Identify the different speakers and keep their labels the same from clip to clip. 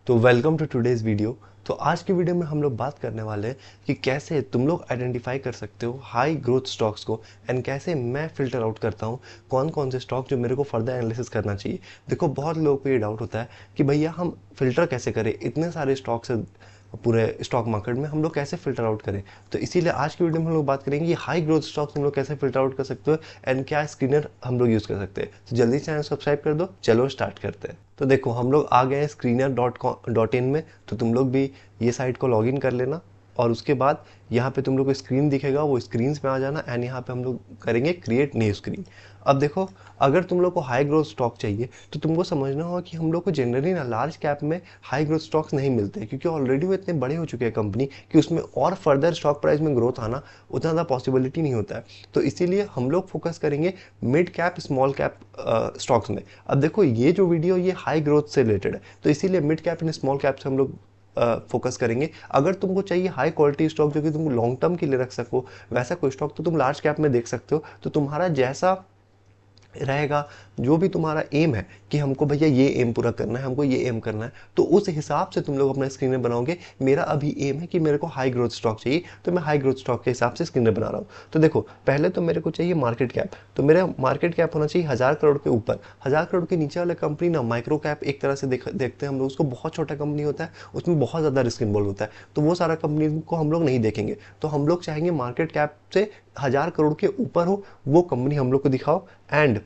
Speaker 1: तो welcome to today's video. तो आज की वीडियो में हम लोग बात करने वाले हैं कि कैसे तुम लोग आइडेंटिफाई कर सकते हो हाई ग्रोथ स्टॉक्स को एंड कैसे मैं फिल्टर आउट करता हूँ कौन कौन से स्टॉक जो मेरे को फर्दर एनालिसिस करना चाहिए। देखो, बहुत लोगों को ये डाउट होता है कि भैया हम फिल्टर कैसे करें, इतने सारे स्टॉक्स हैं पूरे स्टॉक मार्केट में, हम लोग कैसे फिल्टर आउट करें। तो इसीलिए आज की वीडियो में हम लोग बात करेंगे कि हाई ग्रोथ स्टॉक्स हम लोग कैसे फिल्टर आउट कर सकते हो एंड क्या स्क्रीनर हम लोग यूज़ कर सकते हैं। तो जल्दी चैनल सब्सक्राइब कर दो, चलो स्टार्ट करते हैं। तो देखो, हम लोग आ गए हैं screener.in में, तो तुम लोग भी ये साइट को लॉगिन कर लेना और उसके बाद यहाँ पे तुम लोग को स्क्रीन दिखेगा, वो स्क्रीन पे आ जाना एंड यहाँ पे हम लोग करेंगे क्रिएट न्यू स्क्रीन। अब देखो, अगर तुम लोग को हाई ग्रोथ स्टॉक चाहिए तो तुमको समझना होगा कि हम लोग को जनरली ना लार्ज कैप में हाई ग्रोथ स्टॉक्स नहीं मिलते, क्योंकि ऑलरेडी वो इतने बड़े हो चुके हैं कंपनी कि उसमें और फर्दर स्टॉक प्राइस में ग्रोथ आना उतना ज़्यादा पॉसिबिलिटी नहीं होता है। तो इसीलिए हम लोग फोकस करेंगे mid cap small cap stocks में। अब देखो, ये जो वीडियो ये हाई ग्रोथ से रिलेटेड है, तो इसीलिए mid cap and small cap से हम लोग फोकस करेंगे। अगर तुमको चाहिए हाई क्वालिटी स्टॉक जो कि तुम लॉन्ग टर्म के लिए रख सको, वैसा कोई स्टॉक तो तुम लार्ज कैप में देख सकते हो। तो तुम्हारा जैसा रहेगा, जो भी तुम्हारा एम है कि हमको भैया ये एम पूरा करना है, हमको ये एम करना है, तो उस हिसाब से तुम लोग अपना स्क्रीनर बनाओगे। मेरा अभी एम है कि मेरे को हाई ग्रोथ स्टॉक चाहिए, तो मैं हाई ग्रोथ स्टॉक के हिसाब से स्क्रीनर बना रहा हूँ। तो देखो, पहले तो मेरे को चाहिए मार्केट कैप, तो मेरा मार्केट कैप होना चाहिए 1000 करोड़ के ऊपर। 1000 करोड़ के नीचे वाला कंपनी ना माइक्रो कैप एक तरह से देखते हैं हम लोग उसको, बहुत छोटा कंपनी होता है, उसमें बहुत ज़्यादा रिस्क इन्वॉल्व होता है, तो वो सारा कंपनी को हम लोग नहीं देखेंगे। तो हम लोग चाहेंगे मार्केट कैप से 1000 करोड़ के ऊपर हो वो कंपनी हम लोग को दिखाओ। एंड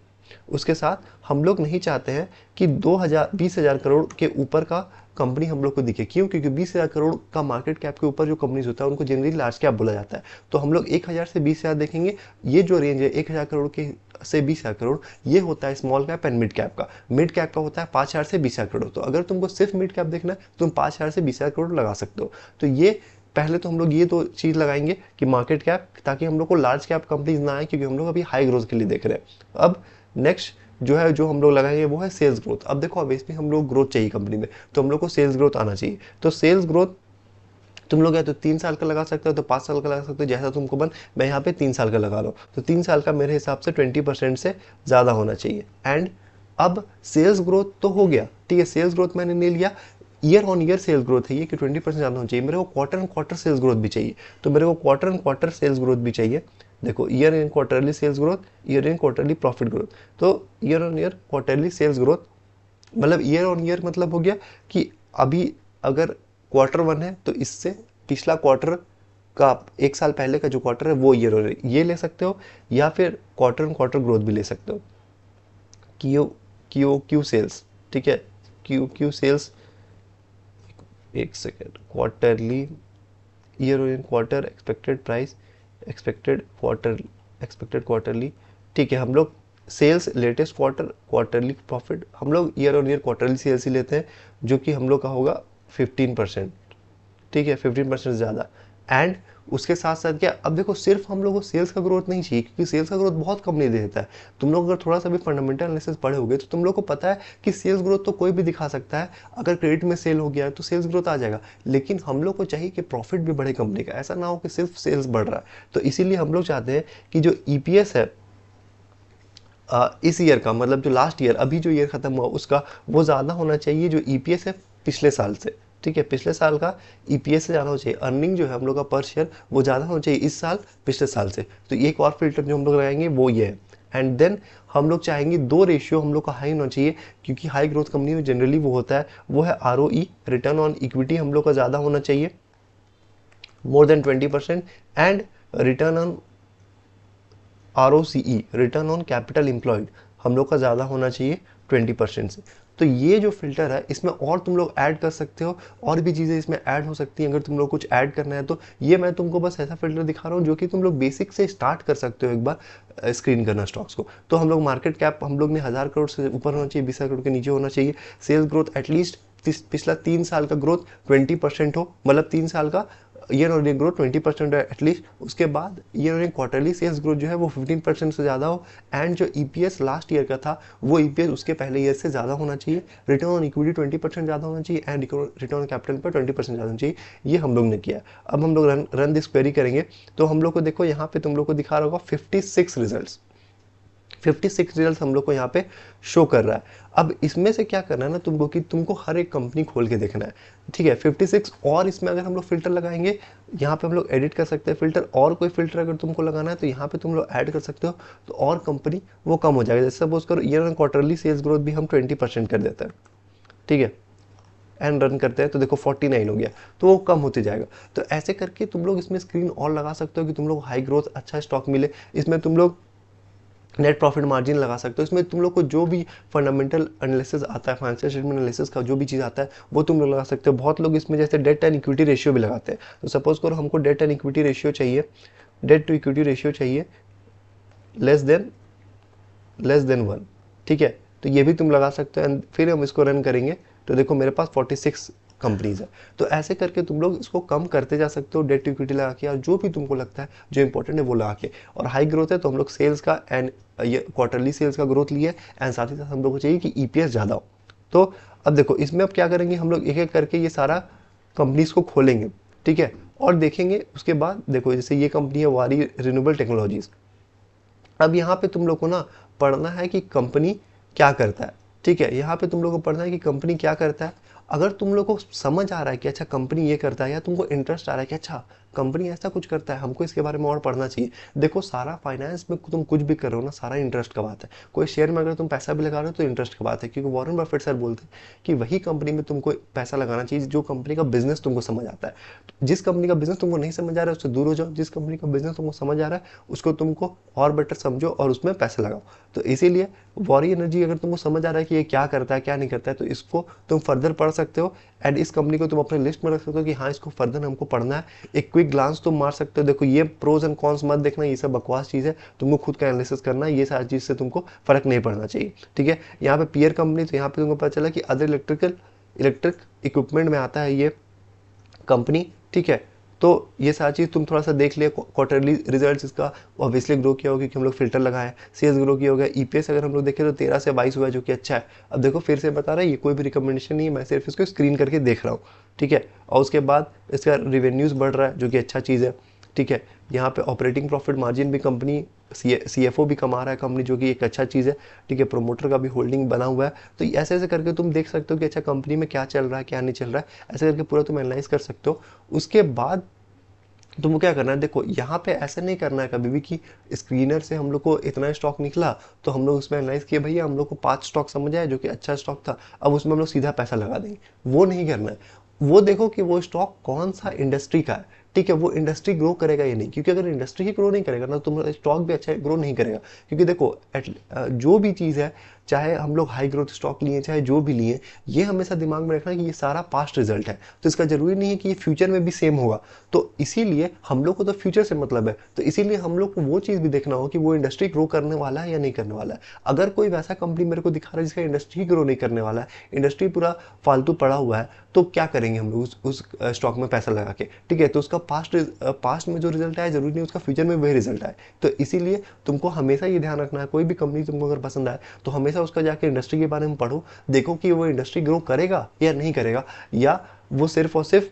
Speaker 1: उसके साथ हम लोग नहीं चाहते हैं कि 20,000 करोड़ के ऊपर का कंपनी हम लोग को दिखे। क्यों? क्योंकि 20,000 करोड़ का मार्केट कैप के ऊपर जो कंपनीज होता है उनको जनरली लार्ज कैप बोला जाता है। तो हम लोग 1000 से 20,000 देखेंगे। ये जो रेंज है 1000 करोड़ के से 20,000 करोड़, ये होता है small cap and mid cap का। मिड कैप का होता है 5,000 से 20,000 करोड़। तो अगर तुमको सिर्फ मिड कैप देखना है तो तुम 5,000 से 20,000 करोड़ लगा सकते हो। तो ये पहले तो हम लोग ये दो चीज़ लगाएंगे कि मार्केट कैप, ताकि हम लोग को लार्ज कैप कंपनीज ना आए, क्योंकि हम लोग अभी हाई ग्रोथ के लिए देख रहे हैं। अब नेक्स्ट जो है जो हम लोग लगाएंगे वो है सेल्स ग्रोथ। अब देखो, ऑब्वियसली हम लोग ग्रोथ चाहिए कंपनी में, तो हम लोग को सेल्स ग्रोथ आना चाहिए। तो सेल्स ग्रोथ तुम लोग या तो 3 साल का लगा सकते हो, तो 5 साल का लगा सकते हो, जैसा तुमको बन। मैं यहाँ पे 3 साल का लगा रहा हूँ, तो 3 साल का मेरे हिसाब से 20% से ज़्यादा होना चाहिए। एंड अब सेल्स ग्रोथ तो हो गया, ठीक है, सेल्स ग्रोथ मैंने ले लिया। Year on year sales growth है ये कि 20% ज़्यादा होना चाहिए। मेरे को quarter and quarter sales growth भी चाहिए, तो मेरे को quarter and quarter sales growth भी चाहिए। देखो, year in quarterly sales growth, year in quarterly profit growth. तो year on year quarterly sales growth, मतलब ईयर ऑन ईयर मतलब हो गया कि अभी अगर Q1 है तो इससे पिछला क्वार्टर का 1 साल पहले का जो क्वार्टर है वो ईयर ऑन ईयर ये ले सकते हो, या फिर क्वार्टर ऑन क्वार्टर ग्रोथ भी ले सकते हो। क्यू क्यू सेल्स, ठीक है, क्यू सेल्स, एक second, quarterly, year on year quarter, expected price, expected quarterly, ठीक है। हम लोग sales latest quarter, quarterly profit, हम लोग year on year quarterly sales ही लेते हैं, जो कि हम लोग का होगा 15%, ठीक है, 15% ज़्यादा। एंड उसके साथ साथ क्या, अब देखो, सिर्फ हम लोग को सेल्स का ग्रोथ नहीं चाहिए, क्योंकि सेल्स का ग्रोथ बहुत कम नहीं देता है। तुम लोग अगर थोड़ा सा भी फंडामेंटल एनालिसिस पढ़े होगे तो तुम लोग को पता है कि सेल्स ग्रोथ तो कोई भी दिखा सकता है। अगर क्रेडिट में सेल हो गया है तो सेल्स ग्रोथ आ जाएगा, लेकिन हम लोग को चाहिए कि प्रॉफिट भी बढ़े कंपनी का, ऐसा ना हो कि सिर्फ सेल्स बढ़ रहा है। तो इसीलिए हम लोग चाहते हैं कि जो ईपीएस है इस ईयर का, मतलब जो लास्ट ईयर अभी जो ईयर खत्म हुआ उसका, वो ज़्यादा होना चाहिए जो ईपीएस है पिछले साल से, ठीक है, पिछले साल का ईपीएस से ज़्यादा होना चाहिए। अर्निंग जो है हम लोग का पर शेयर वो ज़्यादा होना चाहिए इस साल पिछले साल से। तो एक और फिल्टर जो हम लोग लगाएंगे वो ये है। एंड देन हम लोग चाहेंगे 2 रेशियो हम लोग का हाई होना चाहिए, क्योंकि हाई ग्रोथ कंपनी में जनरली वो होता है, वो है ROE, रिटर्न ऑन इक्विटी हम लोग का ज़्यादा होना चाहिए, more than 20%। And return on ROCE, return on capital employed, हम लोग का ज़्यादा होना चाहिए 20% से। तो ये जो फिल्टर है इसमें और तुम लोग ऐड कर सकते हो, और भी चीज़ें इसमें ऐड हो सकती हैं अगर तुम लोग कुछ ऐड करना है तो। ये मैं तुमको बस ऐसा फिल्टर दिखा रहा हूँ जो कि तुम लोग बेसिक से स्टार्ट कर सकते हो एक बार स्क्रीन करना स्टॉक्स को। तो हम लोग मार्केट कैप हम लोग ने 1000 करोड़ से ऊपर होना चाहिए, 20,000 करोड़ के नीचे होना चाहिए। सेल्स ग्रोथ एटलीस्ट पिछला 3 साल का ग्रोथ 20% हो, मतलब 3 साल का ईयर ऑन ईयर ग्रोथ 20% है एटलीस्ट। उसके बाद year on year quarterly sales growth जो है वो 15% से ज़्यादा हो। एंड जो ईपीएस लास्ट ईयर का था वो ईपीएस उसके पहले ईयर से ज़्यादा होना चाहिए। रिटर्न ऑन इक्विटी 20% ज़्यादा होना चाहिए एंड रिटर्न ऑन कैपिटल पर 20% ज़्यादा होना चाहिए। ये हम लोग ने किया। अब हम लोग रन दिस क्वेरी करेंगे तो हम लोग को देखो यहाँ पे तुम लोग को दिखा रहा होगा 56 रिजल्ट। 56 रिजल्ट हम लोग को यहाँ पे शो कर रहा है। अब इसमें से क्या करना है ना तुमको कि तुमको हर एक कंपनी खोल के देखना है, ठीक है। 56 और इसमें अगर हम लोग फिल्टर लगाएंगे, यहाँ पे हम लोग एडिट कर सकते हैं फिल्टर, और कोई फिल्टर अगर तुमको लगाना है तो यहाँ पे तुम लोग ऐड कर सकते हो, तो और कंपनी वो कम हो जाएगा। जैसे सपोज करो year end quarterly sales growth भी हम 20% कर देते हैं, ठीक है, एंड रन करते हैं तो देखो 49 हो गया, तो वो कम होते जाएगा। तो ऐसे करके तुम लोग इसमें स्क्रीन और लगा सकते हो कि तुम लोग हाई ग्रोथ अच्छा स्टॉक मिले। इसमें तुम लोग नेट प्रॉफिट मार्जिन लगा सकते हो। इसमें तुम लोग को जो भी फंडामेंटल एनालिसिस आता है, फाइनेंशियल स्टेटमेंट एनालिसिस का जो भी चीज़ आता है वो तुम लोग लगा सकते हो। बहुत लोग इसमें जैसे डेट एंड इक्विटी रेशियो भी लगाते हैं। तो सपोज करो हमको डेट एंड इक्विटी रेशियो चाहिए, डेट टू इक्विटी रेशियो चाहिए लेस देन 1, ठीक है, तो ये भी तुम लगा सकते हो। एंड फिर हम इसको रन करेंगे तो देखो मेरे पास 46 कंपनीज है। तो ऐसे करके तुम लोग इसको कम करते जा सकते हो, डेट टू इक्विटी लगा के, और जो भी तुमको लगता है जो इंपॉर्टेंट है वो लगा के। और हाई ग्रोथ है तो हम लोग सेल्स का एंड ये क्वार्टरली सेल्स का ग्रोथ लिए, एंड साथ ही साथ हम लोग को चाहिए कि ईपीएस ज़्यादा हो। तो अब देखो इसमें अब क्या करेंगे हम लोग, एक एक करके ये सारा कंपनीज को खोलेंगे, ठीक है, और देखेंगे। उसके बाद देखो जैसे ये कंपनी है वारी रिन्यूएबल टेक्नोलॉजीज। अब यहाँ पे तुम लोग को ना पढ़ना है कि कंपनी क्या करता है, ठीक है, यहाँ पे तुम लोग को पढ़ना है कि कंपनी क्या करता है। अगर तुम लोग को समझ आ रहा है कि अच्छा कंपनी ये करता है, या तुमको इंटरेस्ट आ रहा है कि अच्छा कंपनी ऐसा कुछ करता है, हमको इसके बारे में और पढ़ना चाहिए। देखो सारा फाइनेंस में तुम कुछ भी कर रहे हो ना, सारा इंटरेस्ट का बात है। कोई शेयर में अगर तुम पैसा भी लगा रहे हो तो इंटरेस्ट की बात है, क्योंकि वॉरेन बफेट सर बोलते हैं कि वही कंपनी में तुमको पैसा लगाना चाहिए जो कंपनी का बिजनेस तुमको समझ आता है। जिस कंपनी का बिजनेस तुमको नहीं समझ आ रहा है उससे दूर हो जाओ, जिस कंपनी का बिजनेस तुमको समझ आ रहा है उसको तुमको और बेटर समझो और उसमें पैसे लगाओ। तो इसीलिए वॉरी एनर्जी अगर तुमको समझ आ रहा है कि ये क्या करता है क्या नहीं करता है, तो इसको तुम फर्दर पढ़ सकते हो। एंड इस कंपनी को तुम अपने लिस्ट में रख सकते हो कि हाँ इसको फर्दर हमको पढ़ना है। एक क्विक ग्लांस तुम मार सकते हो। देखो ये प्रोज एंड कॉन्स मत देखना, ये सब बकवास चीज़ है, तुमको खुद का एनालिसिस करना है। ये सारी चीज़ से तुमको फर्क नहीं पड़ना चाहिए, ठीक है। यहाँ पे पीयर कंपनी, तो यहाँ पे तुमको पता चला कि अदर इलेक्ट्रिक इक्विपमेंट में आता है ये कंपनी, ठीक है। तो ये सारी चीज़ तुम थोड़ा सा देख लिया। क्वार्टरली रिजल्ट्स इसका ऑब्वियसली ग्रो किया होगा क्योंकि हम लोग फिल्टर लगाए। सेल्स ग्रो किया होगा। ईपीएस अगर हम लोग देखें तो 13 से 22 हुआ है, जो कि अच्छा है। अब देखो फिर से बता रहा है, ये कोई भी रिकमेंडेशन नहीं है, मैं सिर्फ इसको स्क्रीन करके देख रहा हूँ, ठीक है। और उसके बाद इसका रिवेन्यूज़ बढ़ रहा है जो कि अच्छा चीज़ है, ठीक है। यहाँ पे ऑपरेटिंग प्रॉफिट मार्जिन भी कंपनी सीएफओ भी कमा रहा है कंपनी, जो कि एक अच्छा चीज़ है, ठीक है। प्रोमोटर का भी होल्डिंग बना हुआ है। तो ऐसे ऐसे करके तुम देख सकते हो कि अच्छा कंपनी में क्या चल रहा है क्या नहीं चल रहा है, ऐसे करके पूरा तुम एनालाइज कर सकते हो। उसके बाद तुमको क्या करना है, देखो यहाँ पे ऐसा नहीं करना है कभी भी कि स्क्रीनर से हम लोग को इतना स्टॉक निकला तो हम लोग उसमें एनालाइज किए, भैया हम लोग को 5 स्टॉक समझ आया जो कि अच्छा स्टॉक था, अब उसमें हम लोग सीधा पैसा लगा देंगे। वो नहीं करना है। वो देखो कि वो स्टॉक कौन सा इंडस्ट्री का है, ठीक है, वो इंडस्ट्री ग्रो करेगा या नहीं। क्योंकि अगर इंडस्ट्री ही ग्रो नहीं करेगा ना, तुम्हारा स्टॉक भी अच्छा ग्रो नहीं करेगा। क्योंकि देखो जो भी चीज़ है, चाहे हम लोग हाई ग्रोथ स्टॉक लिए चाहे जो भी लिए, ये हमेशा दिमाग में रखना कि ये सारा पास्ट रिजल्ट है, तो इसका जरूरी नहीं है कि ये फ्यूचर में भी सेम होगा। तो इसीलिए हम लोग को तो फ्यूचर से मतलब है, तो इसीलिए हम लोग को वो चीज़ भी देखना हो कि वो इंडस्ट्री ग्रो करने वाला है या नहीं करने वाला है। अगर कोई वैसा कंपनी मेरे को दिखा रहा है जिसका इंडस्ट्री ग्रो नहीं करने वाला है, इंडस्ट्री पूरा फालतू पड़ा हुआ है, तो क्या करेंगे हम लोग उस स्टॉक में पैसा लगा के, ठीक है। तो उसका पास्ट में जो रिजल्ट आया जरूरी नहीं उसका फ्यूचर में वही रिजल्ट आए। तो इसीलिए तुमको हमेशा ये ध्यान रखना है, कोई भी कंपनी तुमको अगर पसंद आए तो हमेशा उसका जाके इंडस्ट्री के बारे में पढ़ो, देखो कि वो इंडस्ट्री ग्रो करेगा या नहीं करेगा, या वो सिर्फ और सिर्फ,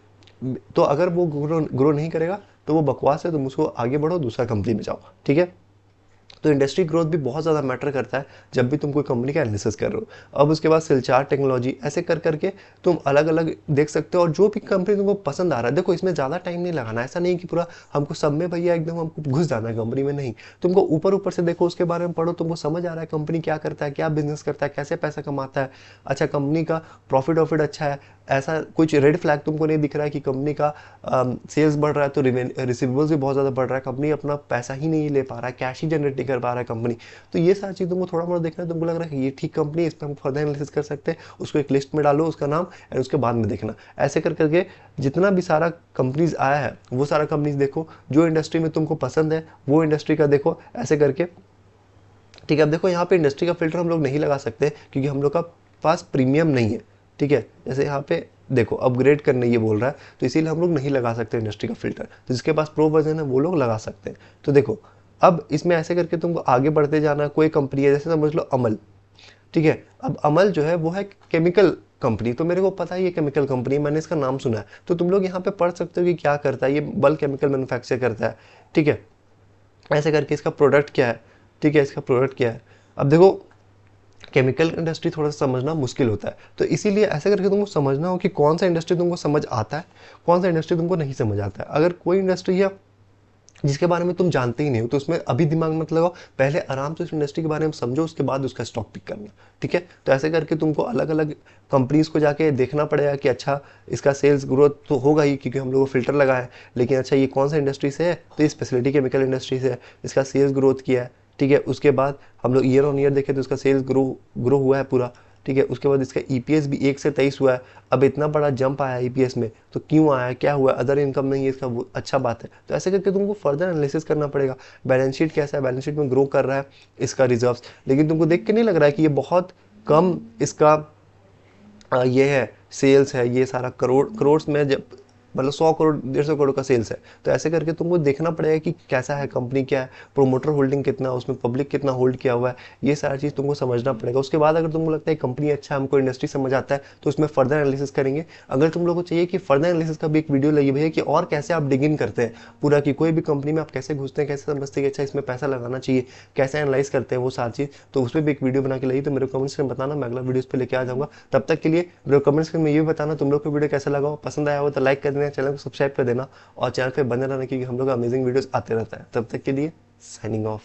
Speaker 1: तो अगर वो ग्रो नहीं करेगा तो वो बकवास है, तुम उसको आगे बढ़ो दूसरा कंपनी में जाओ, ठीक है। तो इंडस्ट्री ग्रोथ भी बहुत ज़्यादा मैटर करता है जब भी तुम कोई कंपनी का एनालिसिस कर रहे हो। अब उसके बाद सिलचार टेक्नोलॉजी, ऐसे कर करके तुम अलग अलग देख सकते हो। और जो भी कंपनी तुमको पसंद आ रहा है, देखो इसमें ज़्यादा टाइम नहीं लगाना, ऐसा नहीं कि पूरा हमको सब में भैया एकदम हमको घुस जाना है कंपनी में, नहीं। तुमको ऊपर ऊपर से देखो, उसके बारे में पढ़ो, तुमको समझ आ रहा है कंपनी क्या करता है, क्या बिजनेस करता है, कैसे पैसा कमाता है, अच्छा कंपनी का प्रॉफिट वॉफिट अच्छा है, ऐसा कुछ रेड फ्लैग तुमको नहीं दिख रहा है कि कंपनी का सेल्स बढ़ रहा है तो रिसीवेबल्स भी बहुत ज़्यादा बढ़ रहा है, कंपनी अपना पैसा ही नहीं ले पा रहा है, कैश ही जनरेट नहीं कर पा रहा है कंपनी। तो ये सारी चीज़ तुमको थोड़ा मोड़ा देखना है, तुमको लग रहा है कि ये ठीक कंपनी है, इस पर हम फर्दर एनालिसिस कर सकते हैं, उसको एक लिस्ट में डालो उसका नाम, और उसके बाद में देखना। ऐसे कर करके जितना भी सारा कंपनीज आया है वो सारा कंपनीज देखो, जो इंडस्ट्री में तुमको पसंद है वो इंडस्ट्री का देखो, ऐसे करके, ठीक है। अब देखो यहाँ पे इंडस्ट्री का फिल्टर हम लोग नहीं लगा सकते क्योंकि हम लोग का पास प्रीमियम नहीं है, ठीक है। जैसे यहाँ पे देखो अपग्रेड करने ये बोल रहा है, तो इसीलिए हम लोग नहीं लगा सकते इंडस्ट्री का फिल्टर। तो जिसके पास प्रो वर्जन है वो लोग लगा सकते हैं। तो देखो अब इसमें ऐसे करके तुमको आगे बढ़ते जाना। कोई कंपनी है जैसे समझ लो अमल, ठीक है। अब अमल जो है वो है केमिकल कंपनी, तो मेरे को पता है ये केमिकल कंपनी, मैंने इसका नाम सुना है। तो तुम लोग यहाँ पे पढ़ सकते हो कि क्या करता है, ये बल्क केमिकल मैन्युफैक्चर करता है, ठीक है। ऐसे करके इसका प्रोडक्ट क्या है, ठीक है, इसका प्रोडक्ट क्या है, अब देखो केमिकल इंडस्ट्री थोड़ा सा समझना मुश्किल होता है, तो इसीलिए ऐसा करके तुमको समझना हो कि कौन सा इंडस्ट्री तुमको समझ आता है, कौन सा इंडस्ट्री तुमको नहीं समझ आता है। अगर कोई इंडस्ट्री है जिसके बारे में तुम जानते ही नहीं हो तो उसमें अभी दिमाग मत लगाओ, पहले आराम से उस इंडस्ट्री के बारे में समझो, उसके बाद उसका स्टॉक पिक करना। ठीक है, तो ऐसे करके तुमको अलग अलग कंपनीज को जाके देखना पड़ेगा कि अच्छा इसका सेल्स ग्रोथ तो होगा ही क्योंकि हम लोग को फिल्टर लगा है, लेकिन अच्छा ये कौन सा इंडस्ट्री से है, तो ये स्पेशलिटी केमिकल इंडस्ट्री से है, इसका सेल्स ग्रोथ किया है। ठीक है, उसके बाद हम लोग ईयर ऑन ईयर देखें तो उसका सेल्स ग्रो हुआ है पूरा। ठीक है, उसके बाद इसका ईपीएस भी 1 से 23 हुआ है। अब इतना बड़ा जंप आया है ईपीएस में, तो क्यों आया, क्या हुआ, अदर इनकम नहीं है इसका, अच्छा बात है। तो ऐसे करके तुमको फर्दर एनालिसिस करना पड़ेगा। बैलेंस शीट कैसा है, बैलेंस शीट में ग्रो कर रहा है इसका रिजर्व्स, लेकिन तुमको देख के नहीं लग रहा है कि ये बहुत कम इसका ये है, सेल्स है, ये सारा करोड़ करोड़ में जब मतलब 100 करोड़ 150 करोड़ का सेल्स है। तो ऐसे करके तुमको देखना पड़ेगा कि कैसा है कंपनी, क्या है प्रोमोटर होल्डिंग कितना है, उसमें पब्लिक कितना होल्ड किया हुआ है, ये सारी चीज़ तुमको समझना पड़ेगा। उसके बाद अगर तुमको लगता है कंपनी अच्छा है, हमको इंडस्ट्री समझ आता है, तो उसमें फर्दर एनालिसिस करेंगे। अगर तुम लोगों को चाहिए कि फर्दर एनालिसिस का भी एक वीडियो लगी भैया कि और कैसे आप डिग इन करते हैं पूरा, कि कोई भी कंपनी में आप कैसे घुसते हैं, कैसे समझते हैं कि अच्छा इसमें पैसा लगाना चाहिए, कैसे एनालाइज करते हैं वो सारी चीज़, तो उस पर भी एक वीडियो बना के लगी तो मेरे कमेंट्स में बताना, मैं अगला वीडियो उस पर लेके आ जाऊँगा। तब तक के लिए मेरे कमेंट्स में ये भी बताना तुम लोग को वीडियो कैसा लगा हो, पसंद आया हो तो लाइक कर देना, चैनल को सब्सक्राइब कर देना और चैनल पे बने रहना क्योंकि हम लोग अमेजिंग वीडियोस आते रहता है। तब तक के लिए साइनिंग ऑफ।